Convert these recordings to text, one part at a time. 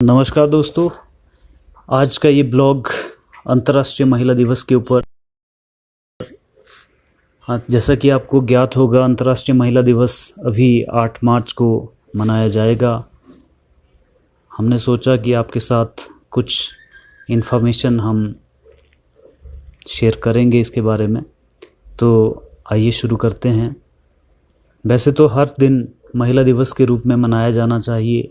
नमस्कार दोस्तों। आज का ये ब्लॉग अंतर्राष्ट्रीय महिला दिवस के ऊपर। हाँ, जैसा कि आपको ज्ञात होगा, अंतर्राष्ट्रीय महिला दिवस अभी 8 मार्च को मनाया जाएगा। हमने सोचा कि आपके साथ कुछ इन्फॉर्मेशन हम शेयर करेंगे इसके बारे में। तो आइए शुरू करते हैं। वैसे तो हर दिन महिला दिवस के रूप में मनाया जाना चाहिए।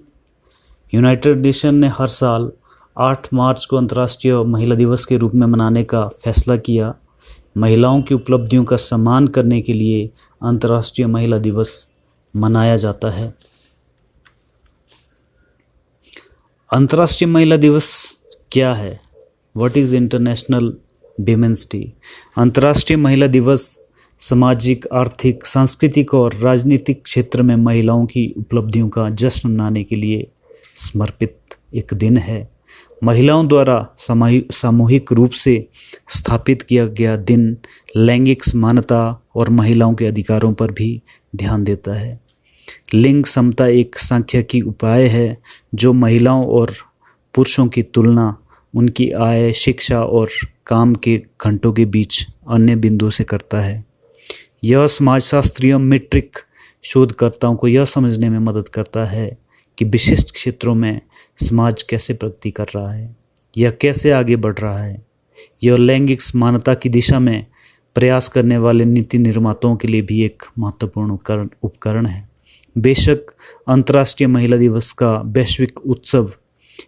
यूनाइटेड नेशन ने हर साल 8 मार्च को अंतर्राष्ट्रीय महिला दिवस के रूप में मनाने का फैसला किया। महिलाओं की उपलब्धियों का सम्मान करने के लिए अंतर्राष्ट्रीय महिला दिवस मनाया जाता है। अंतर्राष्ट्रीय महिला दिवस क्या है? What is international women's day? अंतर्राष्ट्रीय महिला दिवस सामाजिक, आर्थिक, सांस्कृतिक और राजनीतिक क्षेत्र में महिलाओं की उपलब्धियों का जश्न मनाने के लिए समर्पित एक दिन है। महिलाओं द्वारा सामूहिक रूप से स्थापित किया गया दिन लैंगिक समानता और महिलाओं के अधिकारों पर भी ध्यान देता है। लिंग समता एक सांख्यिकी उपाय है जो महिलाओं और पुरुषों की तुलना उनकी आय, शिक्षा और काम के घंटों के बीच अन्य बिंदुओं से करता है। यह समाजशास्त्रीय मीट्रिक शोधकर्ताओं को यह समझने में मदद करता है कि विशिष्ट क्षेत्रों में समाज कैसे प्रगति कर रहा है, यह कैसे आगे बढ़ रहा है। यह लैंगिक समानता की दिशा में प्रयास करने वाले नीति निर्माताओं के लिए भी एक महत्वपूर्ण उपकरण है। बेशक अंतर्राष्ट्रीय महिला दिवस का वैश्विक उत्सव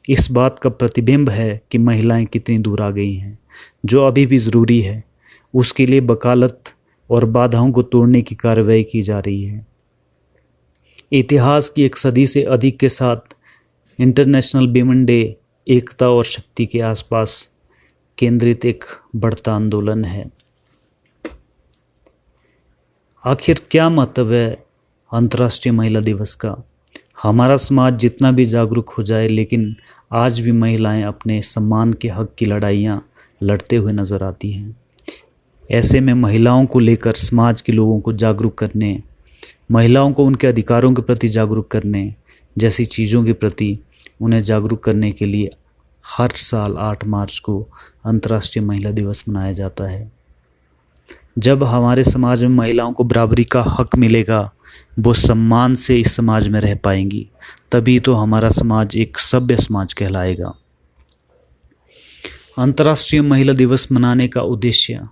इस बात का प्रतिबिंब है कि महिलाएं कितनी दूर आ गई हैं। जो अभी भी ज़रूरी है, उसके लिए वकालत और बाधाओं को तोड़ने की कार्रवाई की जा रही है। इतिहास की एक सदी से अधिक के साथ इंटरनेशनल विमेन डे एकता और शक्ति के आसपास केंद्रित एक बढ़ता आंदोलन है। आखिर क्या महत्व है अंतर्राष्ट्रीय महिला दिवस का? हमारा समाज जितना भी जागरूक हो जाए, लेकिन आज भी महिलाएं अपने सम्मान के हक की लड़ाइयाँ लड़ते हुए नजर आती हैं। ऐसे में महिलाओं को लेकर समाज के लोगों को जागरूक करने, महिलाओं को उनके अधिकारों के प्रति जागरूक करने जैसी चीज़ों के प्रति उन्हें जागरूक करने के लिए हर साल 8 मार्च को अंतर्राष्ट्रीय महिला दिवस मनाया जाता है। जब हमारे समाज में महिलाओं को बराबरी का हक मिलेगा, वो सम्मान से इस समाज में रह पाएंगी, तभी तो हमारा समाज एक सभ्य समाज कहलाएगा। अंतर्राष्ट्रीय महिला दिवस मनाने का उद्देश्य।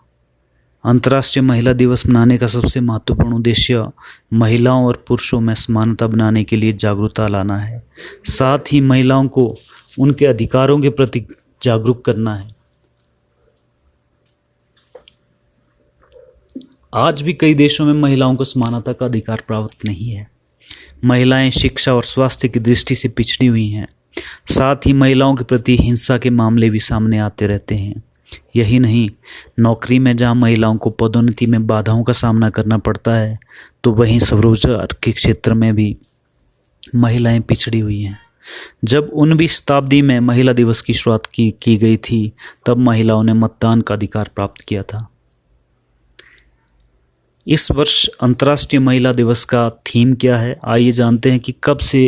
अंतर्राष्ट्रीय महिला दिवस मनाने का सबसे महत्वपूर्ण उद्देश्य महिलाओं और पुरुषों में समानता बनाने के लिए जागरूकता लाना है। साथ ही महिलाओं को उनके अधिकारों के प्रति जागरूक करना है। आज भी कई देशों में महिलाओं को समानता का अधिकार प्राप्त नहीं है। महिलाएं शिक्षा और स्वास्थ्य की दृष्टि से पिछड़ी हुई हैं। साथ ही महिलाओं के प्रति हिंसा के मामले भी सामने आते रहते हैं। यही नहीं, नौकरी में जहां महिलाओं को पदोन्नति में बाधाओं का सामना करना पड़ता है, तो वहीं स्वरोजगार के क्षेत्र में भी महिलाएं पिछड़ी हुई हैं। जब 19वीं शताब्दी में महिला दिवस की शुरुआत की गई थी, तब महिलाओं ने मतदान का अधिकार प्राप्त किया था। इस वर्ष अंतर्राष्ट्रीय महिला दिवस का थीम क्या है? आइए जानते हैं कि कब से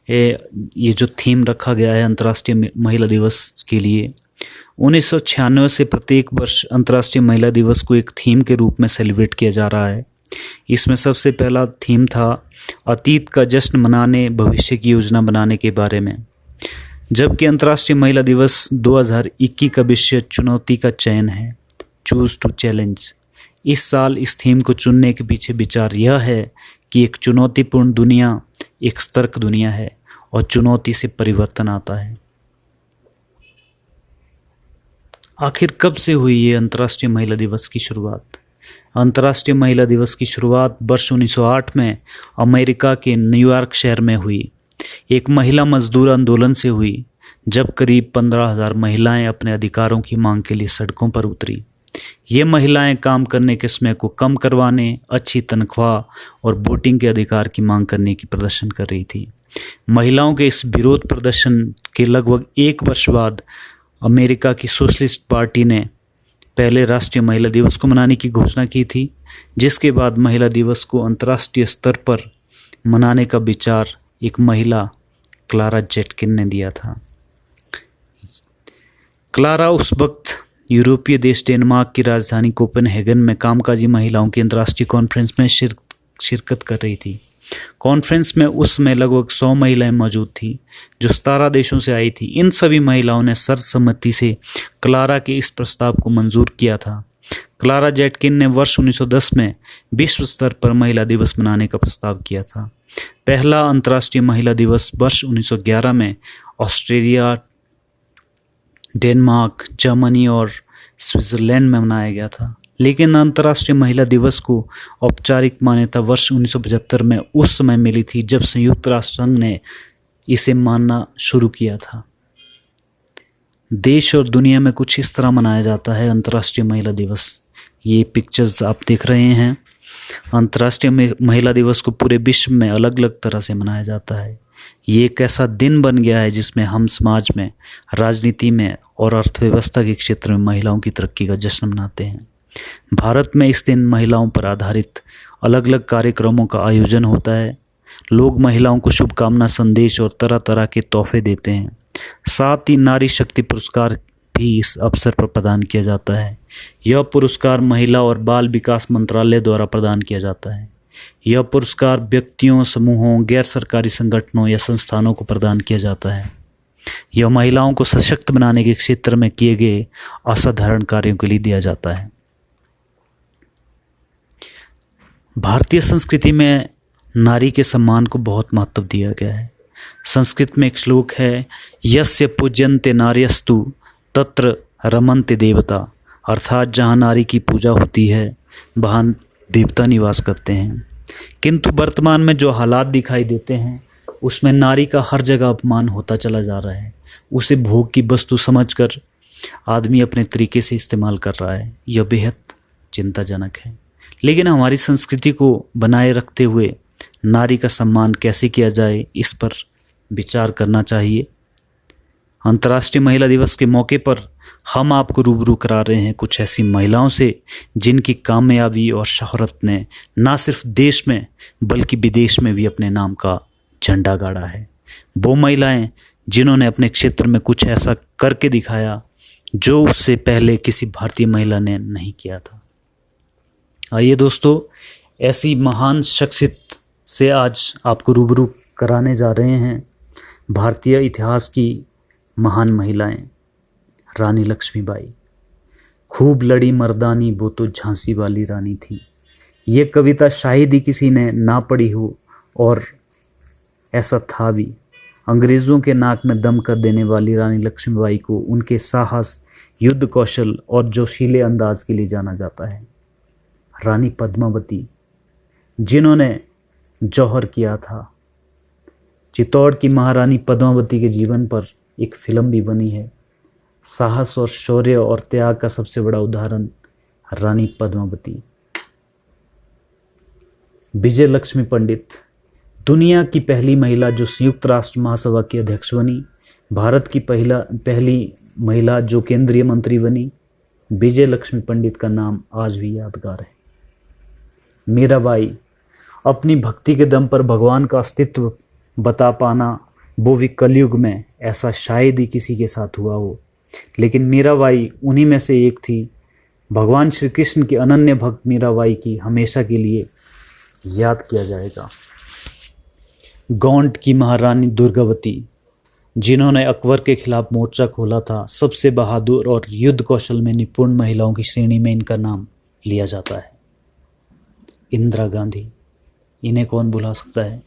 ये जो थीम रखा गया है अंतर्राष्ट्रीय महिला दिवस के लिए। 1996 से प्रत्येक वर्ष अंतर्राष्ट्रीय महिला दिवस को एक थीम के रूप में सेलिब्रेट किया जा रहा है। इसमें सबसे पहला थीम था अतीत का जश्न मनाने, भविष्य की योजना बनाने के बारे में। जबकि अंतर्राष्ट्रीय महिला दिवस 2021 का विषय चुनौती का चयन है, चूज टू चैलेंज। इस साल इस थीम को चुनने के पीछे विचार यह है कि एक चुनौतीपूर्ण दुनिया एक सतर्क दुनिया है और चुनौती से परिवर्तन आता है। आखिर कब से हुई ये अंतर्राष्ट्रीय महिला दिवस की शुरुआत? अंतर्राष्ट्रीय महिला दिवस की शुरुआत वर्ष 1908 में अमेरिका के न्यूयॉर्क शहर में हुई एक महिला मजदूर आंदोलन से हुई, जब करीब 15,000 महिलाएं अपने अधिकारों की मांग के लिए सड़कों पर उतरी। ये महिलाएं काम करने के समय को कम करवाने, अच्छी तनख्वाह और वोटिंग के अधिकार की मांग करने की प्रदर्शन कर रही थी। महिलाओं के इस विरोध प्रदर्शन के लगभग 1 वर्ष बाद अमेरिका की सोशलिस्ट पार्टी ने पहले राष्ट्रीय महिला दिवस को मनाने की घोषणा की थी, जिसके बाद महिला दिवस को अंतर्राष्ट्रीय स्तर पर मनाने का विचार एक महिला क्लारा जेटकिन ने दिया था। क्लारा उस वक्त यूरोपीय देश डेनमार्क की राजधानी कोपेनहेगन में कामकाजी महिलाओं की अंतर्राष्ट्रीय कॉन्फ्रेंस में शिरकत कर रही थी। कॉन्फ्रेंस में उस समय लगभग 100 महिलाएं मौजूद थी जो 17 देशों से आई थी। इन सभी महिलाओं ने सर्वसम्मति से क्लारा के इस प्रस्ताव को मंजूर किया था। क्लारा जेटकिन ने वर्ष 1910 में विश्व स्तर पर महिला दिवस मनाने का प्रस्ताव किया था। पहला अंतर्राष्ट्रीय महिला दिवस वर्ष 1911 में ऑस्ट्रेलिया, डेनमार्क, जर्मनी और स्विट्जरलैंड में मनाया गया था, लेकिन अंतर्राष्ट्रीय महिला दिवस को औपचारिक मान्यता वर्ष 1975 में उस समय मिली थी जब संयुक्त राष्ट्र संघ ने इसे मानना शुरू किया था। देश और दुनिया में कुछ इस तरह मनाया जाता है अंतर्राष्ट्रीय महिला दिवस। ये पिक्चर्स आप देख रहे हैं। अंतर्राष्ट्रीय महिला दिवस को पूरे विश्व में अलग अलग तरह से मनाया जाता है। ये एक ऐसा दिन बन गया है जिसमें हम समाज में, राजनीति में और अर्थव्यवस्था के क्षेत्र में महिलाओं की तरक्की का जश्न मनाते हैं। भारत में इस दिन महिलाओं पर आधारित अलग अलग कार्यक्रमों का आयोजन होता है। लोग महिलाओं को शुभकामना संदेश और तरह तरह के तोहफे देते हैं। साथ ही नारी शक्ति पुरस्कार भी इस अवसर पर प्रदान किया जाता है। यह पुरस्कार महिला और बाल विकास मंत्रालय द्वारा प्रदान किया जाता है। यह पुरस्कार व्यक्तियों, समूहों, गैर सरकारी संगठनों या संस्थानों को प्रदान किया जाता है। यह महिलाओं को सशक्त बनाने के क्षेत्र में किए गए असाधारण कार्यों के लिए दिया जाता है। भारतीय संस्कृति में नारी के सम्मान को बहुत महत्व दिया गया है। संस्कृत में एक श्लोक है, यस्य पूज्यन्ते नार्यस्तु तत्र रमन्ते देवता, अर्थात जहाँ नारी की पूजा होती है वहाँ देवता निवास करते हैं। किंतु वर्तमान में जो हालात दिखाई देते हैं उसमें नारी का हर जगह अपमान होता चला जा रहा है। उसे भोग की वस्तु समझकर आदमी अपने तरीके से इस्तेमाल कर रहा है। यह बेहद चिंताजनक है। लेकिन हमारी संस्कृति को बनाए रखते हुए नारी का सम्मान कैसे किया जाए, इस पर विचार करना चाहिए। अंतर्राष्ट्रीय महिला दिवस के मौके पर हम आपको रूबरू करा रहे हैं कुछ ऐसी महिलाओं से जिनकी कामयाबी और शोहरत ने न सिर्फ देश में बल्कि विदेश में भी अपने नाम का झंडा गाड़ा है। वो महिलाएं जिन्होंने अपने क्षेत्र में कुछ ऐसा करके दिखाया जो उससे पहले किसी भारतीय महिला ने नहीं किया था। आइए दोस्तों, ऐसी महान शख्सियत से आज आपको रूबरू कराने जा रहे हैं भारतीय इतिहास की महान महिलाएं। रानी लक्ष्मीबाई, खूब लड़ी मर्दानी वो तो झांसी वाली रानी थी। ये कविता शायद ही किसी ने ना पढ़ी हो, और ऐसा था भी। अंग्रेज़ों के नाक में दम कर देने वाली रानी लक्ष्मीबाई को उनके साहस, युद्ध कौशल और जोशीले अंदाज के लिए जाना जाता है। रानी पद्मावती, जिन्होंने जौहर किया था। चित्तौड़ की महारानी पद्मावती के जीवन पर एक फिल्म भी बनी है। साहस और शौर्य और त्याग का सबसे बड़ा उदाहरण रानी पद्मावती। विजय लक्ष्मी पंडित, दुनिया की पहली महिला जो संयुक्त राष्ट्र महासभा की अध्यक्ष बनी, भारत की पहली महिला जो केंद्रीय मंत्री बनी। विजय लक्ष्मी पंडित का नाम आज भी यादगार है। मीराबाई, अपनी भक्ति के दम पर भगवान का अस्तित्व बता पाना, वो भी कलयुग में, ऐसा शायद ही किसी के साथ हुआ हो, लेकिन मीराबाई उन्हीं में से एक थी। भगवान श्री कृष्ण की अनन्य भक्त मीराबाई की हमेशा के लिए याद किया जाएगा। गोंड की महारानी दुर्गावती, जिन्होंने अकबर के खिलाफ मोर्चा खोला था, सबसे बहादुर और युद्ध कौशल में निपुण महिलाओं की श्रेणी में इनका नाम लिया जाता है। इंदिरा गांधी, इन्हें कौन भुला सकता है।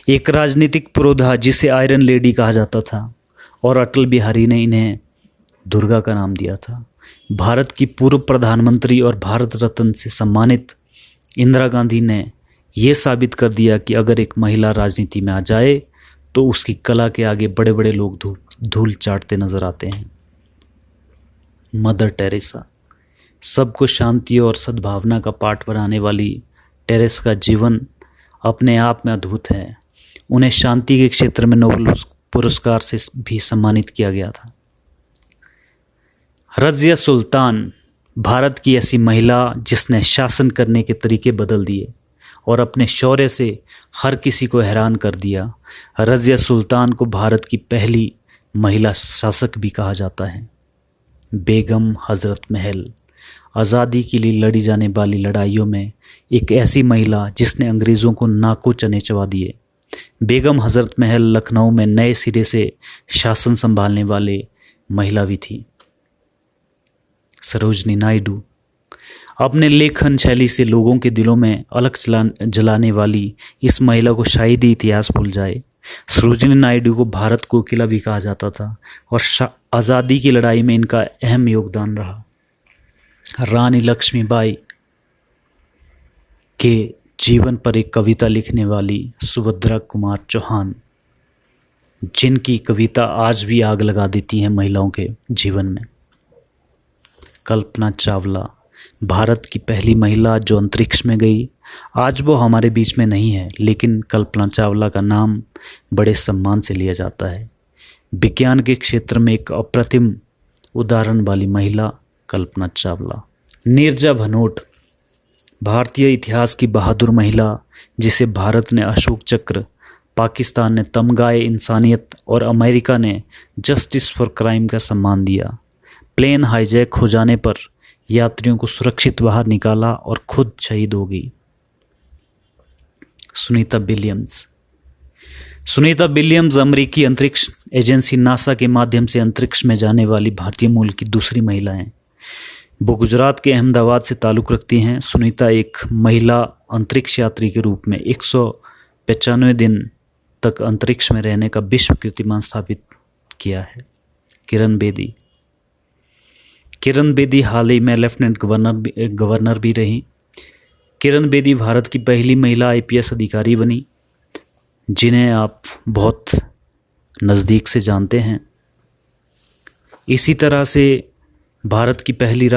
एक राजनीतिक पुरोधा जिसे आयरन लेडी कहा जाता था, और अटल बिहारी ने इन्हें दुर्गा का नाम दिया था। भारत की पूर्व प्रधानमंत्री और भारत रत्न से सम्मानित इंदिरा गांधी ने यह साबित कर दिया कि अगर एक महिला राजनीति में आ जाए तो उसकी कला के आगे बड़े बड़े लोग धूल चाटते नजर आते हैं। मदर टेरेसा, सबको शांति और सद्भावना का पाठ बनाने वाली टेरेसा का जीवन अपने आप में अद्भुत है। उन्हें शांति के क्षेत्र में नोबेल पुरस्कार से भी सम्मानित किया गया था। रज़िया सुल्तान, भारत की ऐसी महिला जिसने शासन करने के तरीके बदल दिए और अपने शौर्य से हर किसी को हैरान कर दिया। रज़िया सुल्तान को भारत की पहली महिला शासक भी कहा जाता है। बेगम हज़रत महल, आज़ादी के लिए लड़ी जाने वाली लड़ाइयों में एक ऐसी महिला जिसने अंग्रेज़ों को नाको चने चबा दिए। बेगम हज़रत महल लखनऊ में नए सिरे से शासन संभालने वाले महिला भी थी। सरोजनी नायडू, अपने लेखन शैली से लोगों के दिलों में अलग जलाने वाली इस महिला को शायद ही इतिहास भूल जाए। सरोजनी नायडू को भारत कोकिला भी कहा जाता था और आज़ादी की लड़ाई में इनका अहम योगदान रहा। रानी लक्ष्मीबाई के जीवन पर एक कविता लिखने वाली सुभद्रा कुमार चौहान, जिनकी कविता आज भी आग लगा देती है महिलाओं के जीवन में। कल्पना चावला, भारत की पहली महिला जो अंतरिक्ष में गई। आज वो हमारे बीच में नहीं है, लेकिन कल्पना चावला का नाम बड़े सम्मान से लिया जाता है। विज्ञान के क्षेत्र में एक अप्रतिम उदाहरण वाली महिला कल्पना चावला। नीरजा भनोट, भारतीय इतिहास की बहादुर महिला जिसे भारत ने अशोक चक्र, पाकिस्तान ने तमगाए इंसानियत और अमेरिका ने जस्टिस फॉर क्राइम का सम्मान दिया। प्लेन हाईजैक हो जाने पर यात्रियों को सुरक्षित बाहर निकाला और खुद शहीद हो गई। सुनीता विलियम्स, सुनीता विलियम्स अमेरिकी अंतरिक्ष एजेंसी नासा के माध्यम से अंतरिक्ष में जाने वाली भारतीय मूल की दूसरी महिला हैं। वो गुजरात के अहमदाबाद से ताल्लुक़ रखती हैं। सुनीता एक महिला अंतरिक्ष यात्री के रूप में 195 दिन तक अंतरिक्ष में रहने का विश्व कीर्तिमान स्थापित किया है। किरण बेदी, किरण बेदी हाल ही में लेफ्टिनेंट गवर्नर भी रही। किरण बेदी भारत की पहली महिला IPS अधिकारी बनी, जिन्हें आप बहुत नज़दीक से जानते हैं। इसी तरह से भारत की पहली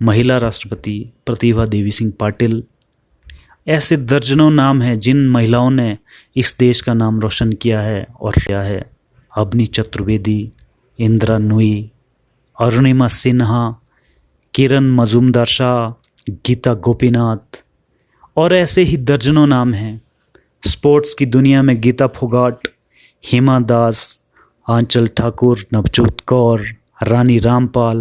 महिला राष्ट्रपति प्रतिभा देवी सिंह पाटिल। ऐसे दर्जनों नाम हैं जिन महिलाओं ने इस देश का नाम रोशन किया है और किया है। अवनी चतुर्वेदी, इंदिरा नूई, अरुणिमा सिन्हा, किरण मजूमदार शाह, गीता गोपीनाथ और ऐसे ही दर्जनों नाम हैं। स्पोर्ट्स की दुनिया में गीता फोगाट, हिमा दास, आंचल ठाकुर, नवजोत कौर, रानी रामपाल,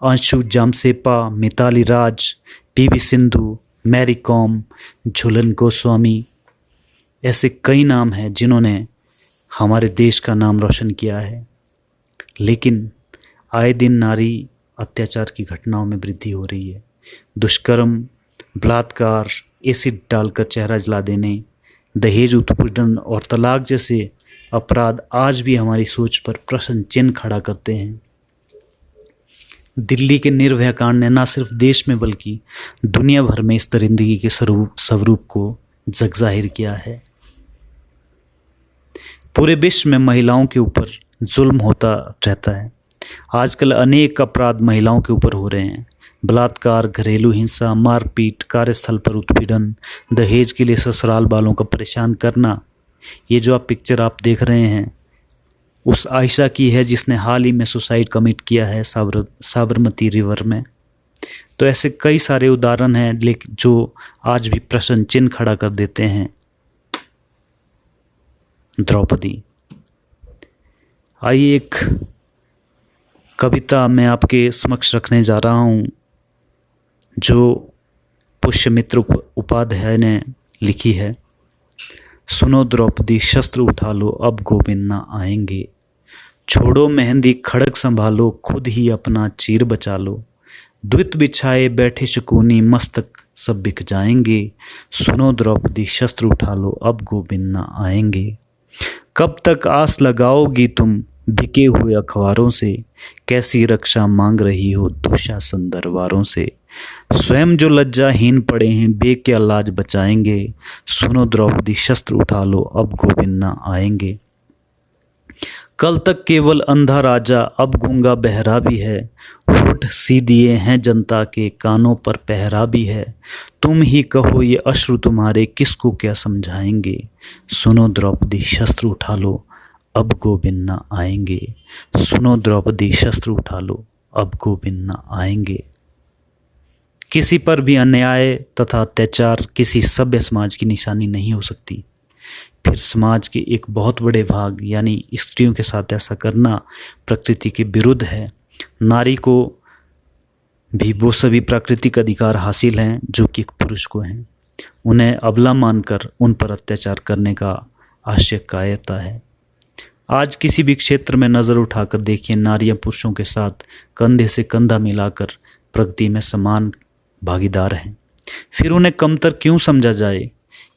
अंशु जामसेपा, मिताली राज, PV Sindhu, Mary com, Jhulan Goswami, ऐसे कई नाम हैं जिन्होंने हमारे देश का नाम रोशन किया है। लेकिन आए दिन नारी अत्याचार की घटनाओं में वृद्धि हो रही है। दुष्कर्म, बलात्कार, एसिड डालकर चेहरा जला देने, दहेज उत्पीड़न और तलाक जैसे अपराध आज भी हमारी सोच पर प्रश्न चिन्ह खड़ा करते हैं। दिल्ली के निर्भया कांड ने न सिर्फ देश में बल्कि दुनिया भर में इस दरिंदगी के स्वरूप को जगजाहिर किया है। पूरे विश्व में महिलाओं के ऊपर जुल्म होता रहता है। आजकल अनेक अपराध महिलाओं के ऊपर हो रहे हैं। बलात्कार, घरेलू हिंसा, मारपीट, कार्यस्थल पर उत्पीड़न, दहेज के लिए ससुराल वालों का परेशान करना। ये जो आप पिक्चर देख रहे हैं उस आयशा की है जिसने हाल ही में सुसाइड कमिट किया है साबरमती रिवर में। तो ऐसे कई सारे उदाहरण हैं लेकिन जो आज भी प्रश्न चिन्ह खड़ा कर देते हैं। द्रौपदी, आइए एक कविता मैं आपके समक्ष रखने जा रहा हूँ जो पुष्यमित्र उपाध्याय ने लिखी है। सुनो द्रौपदी शस्त्र उठा लो, अब गोविंद ना आएंगे। छोड़ो मेहंदी खड़ग संभालो, खुद ही अपना चीर बचा लो। द्वित बिछाए बैठे शकुनी, मस्तक सब बिक जाएंगे। सुनो द्रौपदी शस्त्र उठा लो, अब गोविंद ना आएंगे। कब तक आस लगाओगी तुम बिके हुए अखबारों से, कैसी रक्षा मांग रही हो दुशासन दरबारों से। स्वयं जो लज्जाहीन पड़े हैं बे क्या लाज बचाएंगे। सुनो द्रौपदी शस्त्र उठा लो, अब गोविंद ना आएंगे। कल तक केवल अंधा राजा, अब गूंगा बहरा भी है। होठ सी दिए हैं जनता के, कानों पर पहरा भी है। तुम ही कहो ये अश्रु तुम्हारे, किसको क्या समझाएंगे। सुनो द्रौपदी शस्त्र उठा लो, अब गोविंद ना आएंगे। सुनो द्रौपदी शस्त्र उठा लो, अब गोविंद ना आएंगे। किसी पर भी अन्याय तथा अत्याचार किसी सभ्य समाज की निशानी नहीं हो सकती। फिर समाज के एक बहुत बड़े भाग यानी स्त्रियों के साथ ऐसा करना प्रकृति के विरुद्ध है। नारी को भी वो सभी प्राकृतिक अधिकार हासिल हैं जो कि एक पुरुष को हैं। उन्हें अबला मानकर उन पर अत्याचार करने का आशय कायरता है। आज किसी भी क्षेत्र में नज़र उठाकर देखिए, नारियां पुरुषों के साथ कंधे से कंधा मिलाकर प्रगति में समान भागीदार हैं। फिर उन्हें कमतर क्यों समझा जाए?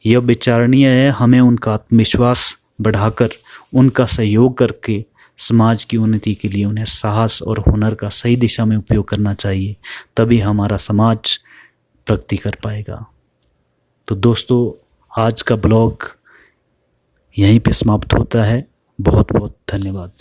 यह विचारणीय है। हमें उनका आत्मविश्वास बढ़ाकर उनका सहयोग करके समाज की उन्नति के लिए उन्हें साहस और हुनर का सही दिशा में उपयोग करना चाहिए, तभी हमारा समाज प्रगति कर पाएगा। तो दोस्तों, आज का ब्लॉग यहीं पे समाप्त होता है। बहुत बहुत धन्यवाद।